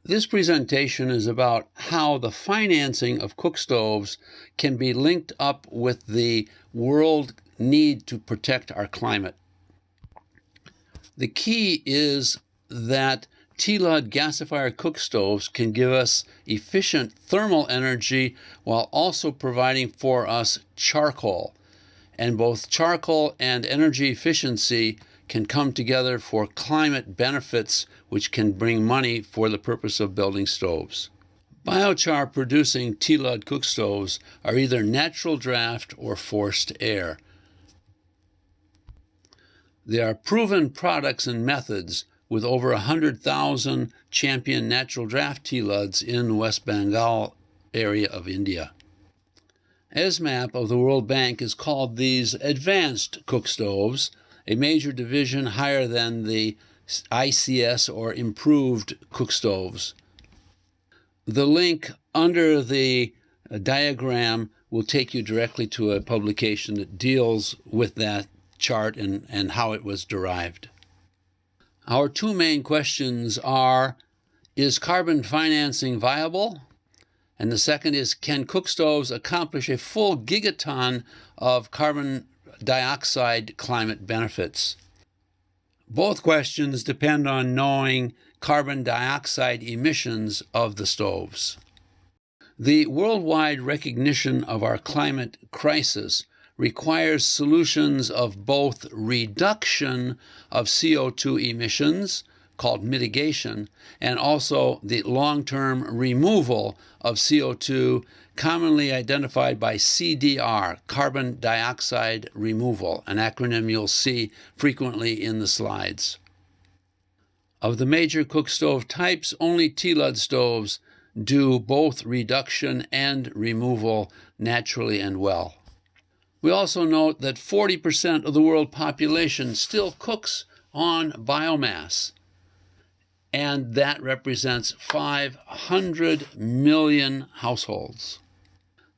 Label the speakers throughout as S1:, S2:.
S1: This presentation is about how the financing of cookstoves can be linked up with the world need to protect our climate. The key is that TLUD gasifier cookstoves can give us efficient thermal energy while also providing for us charcoal. And both charcoal and energy efficiency can come together for climate benefits, which can bring money for the purpose of building stoves. Biochar producing TLUD cookstoves are either natural draft or forced air. They are proven products and methods with over 100,000 champion natural draft TLUDs in West Bengal area of India. ESMAP of the World Bank has called these advanced cookstoves, a major division higher than the ICS or improved cookstoves. The link under the diagram will take you directly to a publication that deals with that chart and how it was derived. Our two main questions are, is carbon financing viable? And the second is, can cookstoves accomplish a full gigaton of carbon dioxide climate benefits? Both questions depend on knowing carbon dioxide emissions of the stoves. The worldwide recognition of our climate crisis requires solutions of both reduction of CO2 emissions, called mitigation, and also the long-term removal of CO2, commonly identified by CDR, carbon dioxide removal, an acronym you'll see frequently in the slides. Of the major cookstove types, only TLUD stoves do both reduction and removal naturally and well. We also note that 40% of the world population still cooks on biomass, and that represents 500 million households.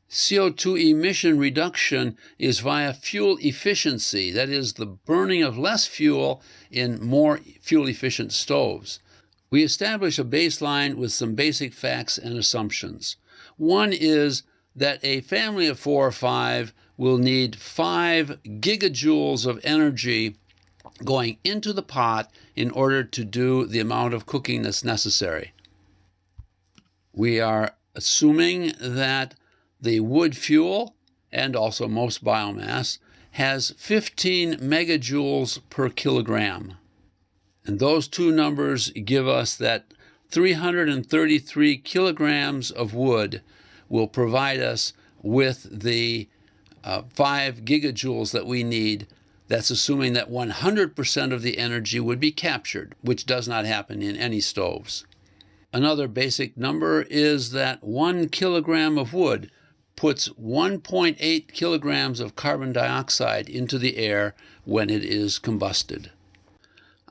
S1: CO2 emission reduction is via fuel efficiency, that is, the burning of less fuel in more fuel-efficient stoves. We establish a baseline with some basic facts and assumptions. One is that a family of 4 or 5 will need 5 gigajoules of energy going into the pot in order to do the amount of cooking that's necessary. We are assuming that the wood fuel, and also most biomass, has 15 megajoules per kilogram. And those two numbers give us that 333 kilograms of wood will provide us with the 5 gigajoules that we need. That's assuming that 100% of the energy would be captured, which does not happen in any stoves. Another basic number is that 1 kilogram of wood puts 1.8 kilograms of carbon dioxide into the air when it is combusted.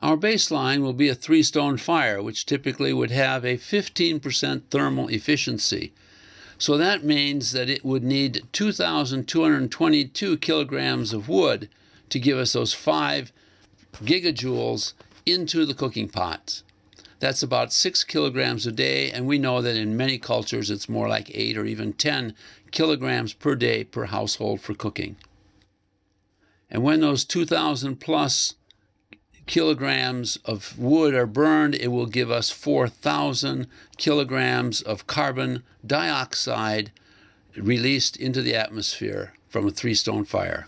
S1: Our baseline will be a 3-stone fire, which typically would have a 15% thermal efficiency. So that means that it would need 2,222 kilograms of wood to give us those 5 gigajoules into the cooking pot. That's about 6 kilograms a day, and we know that in many cultures it's more like 8 or even 10 kilograms per day per household for cooking. And when those 2,000 plus kilograms of wood are burned, it will give us 4,000 kilograms of carbon dioxide released into the atmosphere from a 3-stone fire.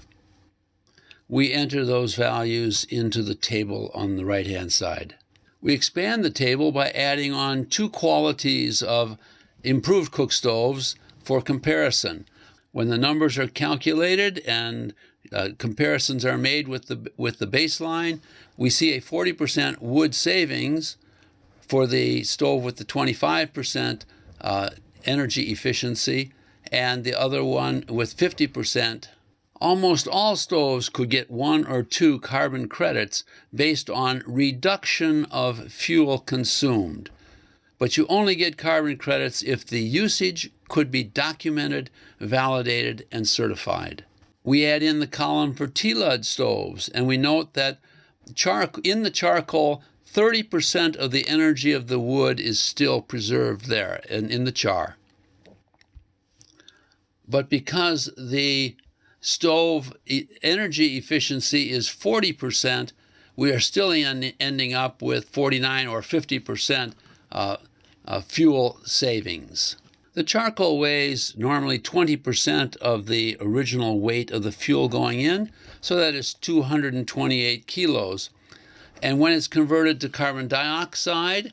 S1: We enter those values into the table on the right-hand side. We expand the table by adding on 2 qualities of improved cookstoves for comparison. When the numbers are calculated and comparisons are made with the baseline, we see a 40% wood savings for the stove with the 25% energy efficiency, and the other one with 50%. Almost all stoves could get 1 or 2 carbon credits based on reduction of fuel consumed. But you only get carbon credits if the usage could be documented, validated, and certified. We add in the column for TLUD stoves, and we note that in the charcoal, 30% of the energy of the wood is still preserved there in the char. But because the stove energy efficiency is 40%, we are still ending up with 49 or 50% fuel savings. The charcoal weighs normally 20% of the original weight of the fuel going in, so that is 228 kilos. And when it's converted to carbon dioxide,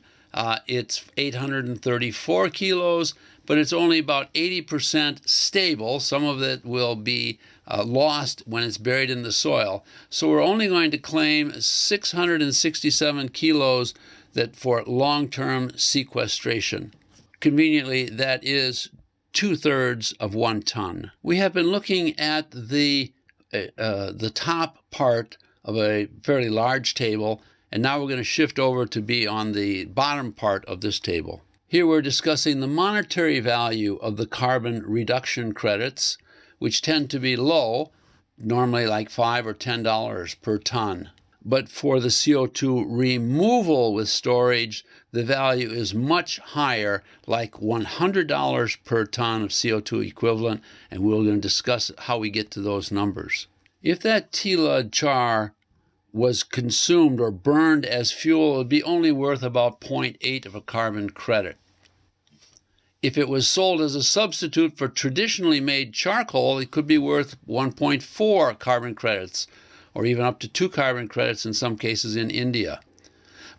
S1: it's 834 kilos, but it's only about 80% stable. Some of it will be lost when it's buried in the soil. So we're only going to claim 667 kilos that for long-term sequestration. Conveniently, that is 2/3 of 1 ton. We have been looking at the top part of a fairly large table, and now we're going to shift over to be on the bottom part of this table. Here we're discussing the monetary value of the carbon reduction credits, which tend to be low, normally like $5 or $10 per ton. But for the CO2 removal with storage, the value is much higher, like $100 per ton of CO2 equivalent, and we're going to discuss how we get to those numbers. If that T-Lud char was consumed or burned as fuel, it would be only worth about 0.8 of a carbon credit. If it was sold as a substitute for traditionally made charcoal, it could be worth 1.4 carbon credits, or even up to 2 carbon credits in some cases in India.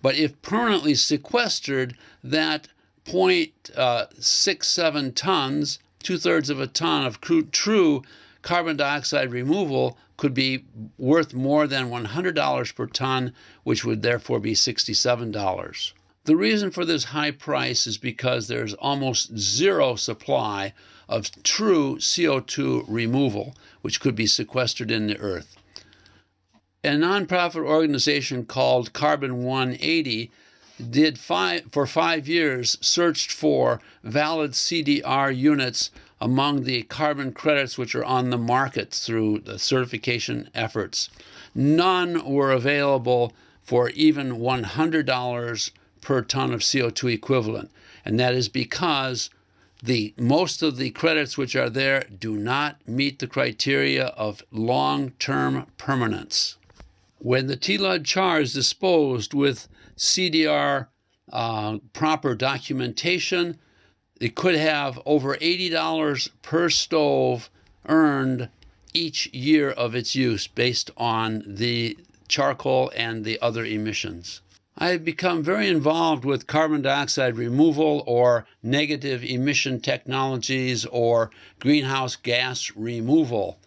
S1: But if permanently sequestered, that 0.67 tons, 2/3 of a ton of true carbon dioxide removal could be worth more than $100 per ton, which would therefore be $67. The reason for this high price is because there's almost zero supply of true CO2 removal, which could be sequestered in the earth. A nonprofit organization called Carbon 180 for 5 years searched for valid CDR units among the carbon credits which are on the market through the certification efforts. None were available for even $100 per ton of CO2 equivalent, and that is because most of the credits which are there do not meet the criteria of long-term permanence. When the T-Lud char is disposed with CDR proper documentation, it could have over $80 per stove earned each year of its use based on the charcoal and the other emissions. I have become very involved with carbon dioxide removal or negative emission technologies or greenhouse gas removal.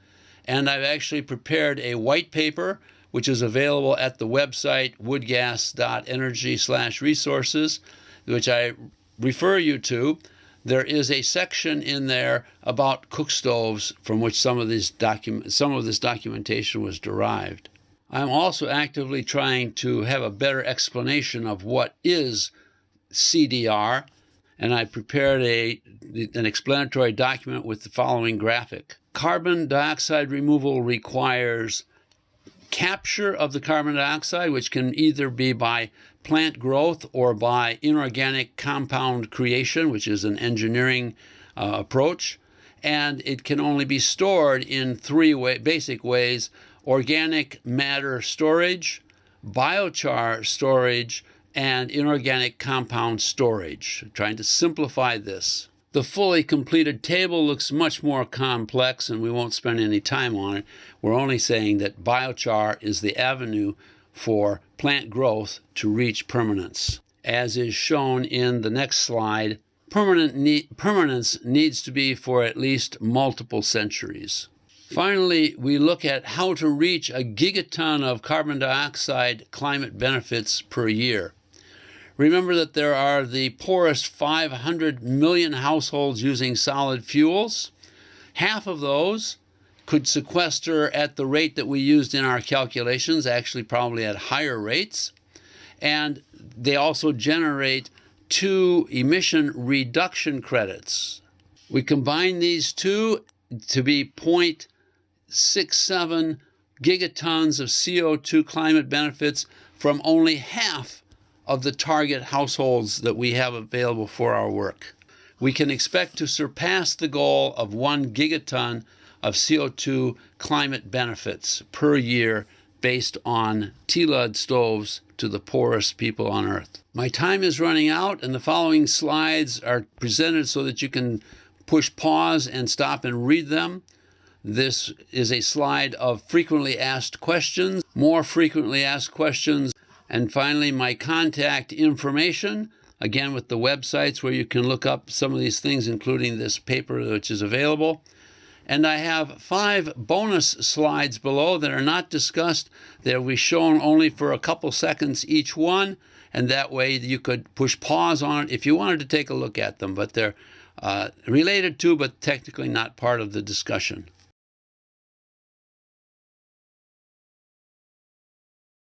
S1: And I've actually prepared a white paper which is available at the website woodgas.energy/resources, which I refer you to. There is a section in there about cookstoves from which some of this documentation was derived. I'm also actively trying to have a better explanation of what is CDR, and I prepared an explanatory document with the following graphic. Carbon dioxide removal requires capture of the carbon dioxide, which can either be by plant growth or by inorganic compound creation, which is an engineering approach, and it can only be stored in 3 basic ways: organic matter storage, biochar storage, and inorganic compound storage. I'm trying to simplify this. The fully completed table looks much more complex, and we won't spend any time on it. We're only saying that biochar is the avenue for plant growth to reach permanence. As is shown in the next slide, permanence needs to be for at least multiple centuries. Finally, we look at how to reach a gigaton of carbon dioxide climate benefits per year. Remember that there are the poorest 500 million households using solid fuels. Half of those could sequester at the rate that we used in our calculations, actually probably at higher rates. And they also generate 2 emission reduction credits. We combine these two to be 0.67 gigatons of CO2 climate benefits from only half of the target households that we have available for our work. We can expect to surpass the goal of 1 gigaton of CO2 climate benefits per year based on TLUD stoves to the poorest people on Earth. My time is running out, and the following slides are presented so that you can push pause and stop and read them. This is a slide of frequently asked questions, more frequently asked questions, and finally my contact information, again with the websites where you can look up some of these things, including this paper which is available. And I have 5 bonus slides below that are not discussed. They'll be shown only for a couple seconds each one, and that way you could push pause on it if you wanted to take a look at them. But they're related to, but technically not part of the discussion.